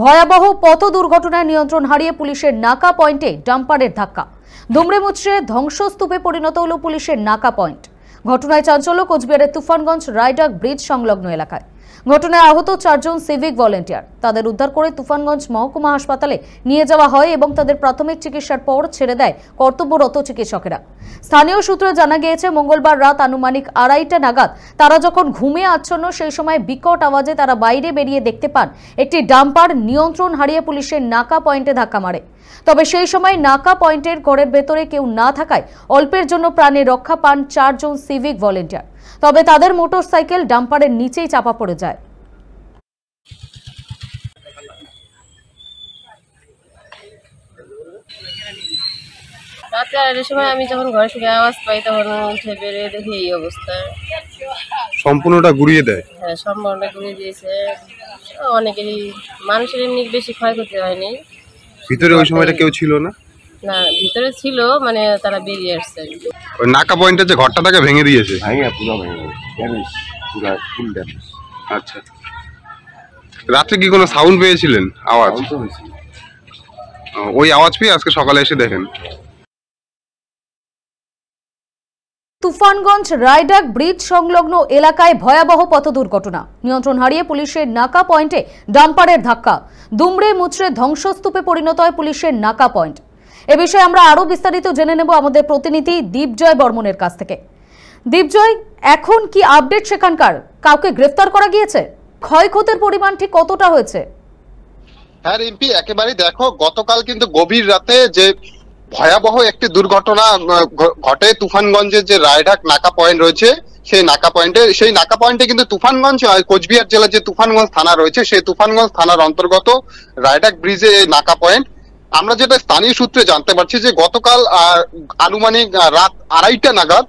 ভয়াবহ পথ দুর্ঘটনায় নিয়ন্ত্রণ হারিয়ে পুলিশের নাকা পয়েন্টে ডাম্পারের ধাক্কা। দুমড়ে মুচড়ে ধ্বংসস্তূপে পরিণত হলো পুলিশের নাকা পয়েন্ট। ঘটনায় চাঞ্চল্য কোচবিহারের তুফানগঞ্জ রায়ডাক ব্রিজ সংলগ্ন এলাকায়। ঘটনায় আহত 4 জন সিভিক ভলেন্টিয়ার। তাদের উদ্ধার করে তুফানগঞ্জ মহকুমা হাসপাতালে নিয়ে যাওয়া হয় এবং তাদের প্রাথমিক চিকিৎসার পর ছেড়ে দেয় কর্তব্যরত চিকিৎসকেরা। স্থানীয় সূত্রে জানা গিয়েছে, মঙ্গলবার রাত আনুমানিক 2:30টা নাগাদ তারা যখন ঘুমিয়ে আচ্ছন্ন, সেই সময় বিকট আওয়াজে তারা বাইরে বেরিয়ে দেখতে পান একটি ডাম্পার নিয়ন্ত্রণ হারিয়ে পুলিশের নাকা পয়েন্টে ধাক্কা মারে। তবে সেই সময় নাকা পয়েন্টের ঘরের ভেতরে কেউ না থাকায় অল্পের জন্য প্রাণে রক্ষা পান 4 জন সিভিক ভলেন্টিয়ার। তবে তাদের মোটরসাইকেল ডাম্পারের নিচেই চাপা পড়ে যায়। রাতে আড়াইটার সময় আমি যখন ঘরে থেকে আওয়াজ পাই তখন উঠে বেরিয়ে দেখি এই অবস্থা। সম্পূর্ণটা ঘুরিয়ে দেয়। হ্যাঁ, সম্পূর্ণটা ঘুরিয়ে দিয়েছে। অনেকেরই মানুষের এমনি বেশি ক্ষয়ক্ষতি হয়নি। ভিতরে ওই সময়টা কেউ ছিল না? না, ভিতরে ছিল, মানে তারা বেরিয়ে আসছে। ওই নাকা পয়েন্টের যে ঘরটা তাকে ভেঙে দিয়েছে। পুরো ড্যামেজ, পুরো ফুল ড্যামেজ। আচ্ছা, রাত্রে কি কোনো সাউন্ড পেয়েছিলেন? আওয়াজ? ওই আওয়াজ পেয়ে আজকে সকালে এসে দেখেন। তুফানগঞ্জ রায়ডাক ব্রিজ সংলগ্ন এলাকায় ভয়াবহ পথ দুর্ঘটনা। নিয়ন্ত্রণ হারিয়ে পুলিশের নাকা পয়েন্টে ডাম্পারের ধাক্কা। দুমড়ে মুচড়ে ধ্বংসস্তূপে পরিণত হয় পুলিশের নাকা পয়েন্ট। এ বিষয়ে আমরা আরো বিস্তারিত জেনে নেব আমাদের প্রতিনিধি দীপজয় বর্মনের কাছ থেকে। দীপজয়, এখন কি আপডেট সেখানকার? কাউকে গ্রেফতার করা গিয়েছে? ক্ষয়ক্ষতির পরিমাণ ঠিক কতটা হয়েছে? হ্যাঁ রিম্পি, একেবারে দেখো, গতকাল কিন্তু গভীর রাতে যে ভয়াবহ একটি দুর্ঘটনা ঘটে তুফানগঞ্জের যে রায়ডাক নাকা পয়েন্ট রয়েছে, সেই নাকা পয়েন্টে কিন্তু তুফানগঞ্জ কোচবিহার জেলার যে তুফানগঞ্জ থানা রয়েছে, সেই তুফানগঞ্জ থানার অন্তর্গত রায়ডাক ব্রিজে নাকা পয়েন্ট। আমরা যেটা স্থানীয় সূত্রে জানতে পারছি যে গতকাল আনুমানিক রাত 2:30টা নাগাদ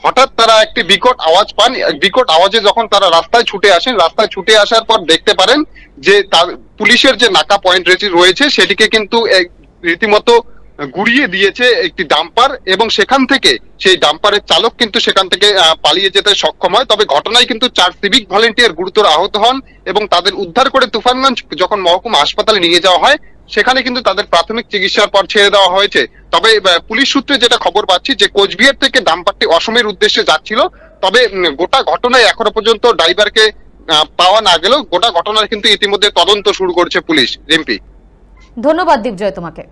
হঠাৎ তারা একটি বিকট আওয়াজ পান। বিকট আওয়াজে যখন তারা রাস্তায় ছুটে আসেন, রাস্তায় ছুটে আসার পর দেখতে পারেন যে তার পুলিশের যে নাকা পয়েন্ট রয়েছে সেটিকে কিন্তু রীতিমতো ঘুরিয়ে দিয়েছে একটি ডাম্পার, এবং সেখান থেকে সেই ডাম্পারের চালক কিন্তু সেখান থেকে পালিয়ে যেতে সক্ষম হয়। তবে ঘটনায় কিন্তু 4 সিভিক ভলেন্টিয়ার গুরুতর আহত হন এবং তাদের উদ্ধার করে তুফানগঞ্জ যখন মহকুমা হাসপাতালে নিয়ে যাওয়া হয়, সেখানে কিন্তু তাদের প্রাথমিক চিকিৎসার পর ছেড়ে দেওয়া হয়েছে। তবে পুলিশ সূত্রে যেটা খবর পাচ্ছি যে কোচবিহার থেকে ডাম্পারটি অসমের উদ্দেশ্যে যাচ্ছিল। তবে গোটা ঘটনায় এখনো পর্যন্ত ড্রাইভারকে পাওয়া না গেলেও গোটা ঘটনার কিন্তু ইতিমধ্যে তদন্ত শুরু করেছে পুলিশ। রিম্পি, ধন্যবাদ দীপজয় তোমাকে।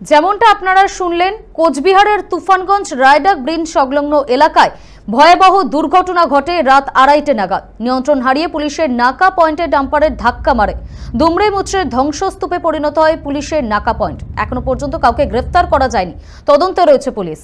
যেমনটা আপনারা শুনলেন, কোচবিহারের তুফানগঞ্জ রায়ডাক ব্রিজ সংলগ্ন এলাকায় ভয়াবহ দুর্ঘটনা ঘটে রাত 2:30 নাগাদ। নিয়ন্ত্রণ হারিয়ে পুলিশের নাকা পয়েন্টে ডাম্পারের ধাক্কা মারে। দুমড়ে মুচড়ে ধ্বংসস্তূপে পরিণত হয় পুলিশের নাকা পয়েন্ট। এখনো পর্যন্ত কাউকে গ্রেফতার করা যায়নি, তদন্তে রয়েছে পুলিশ।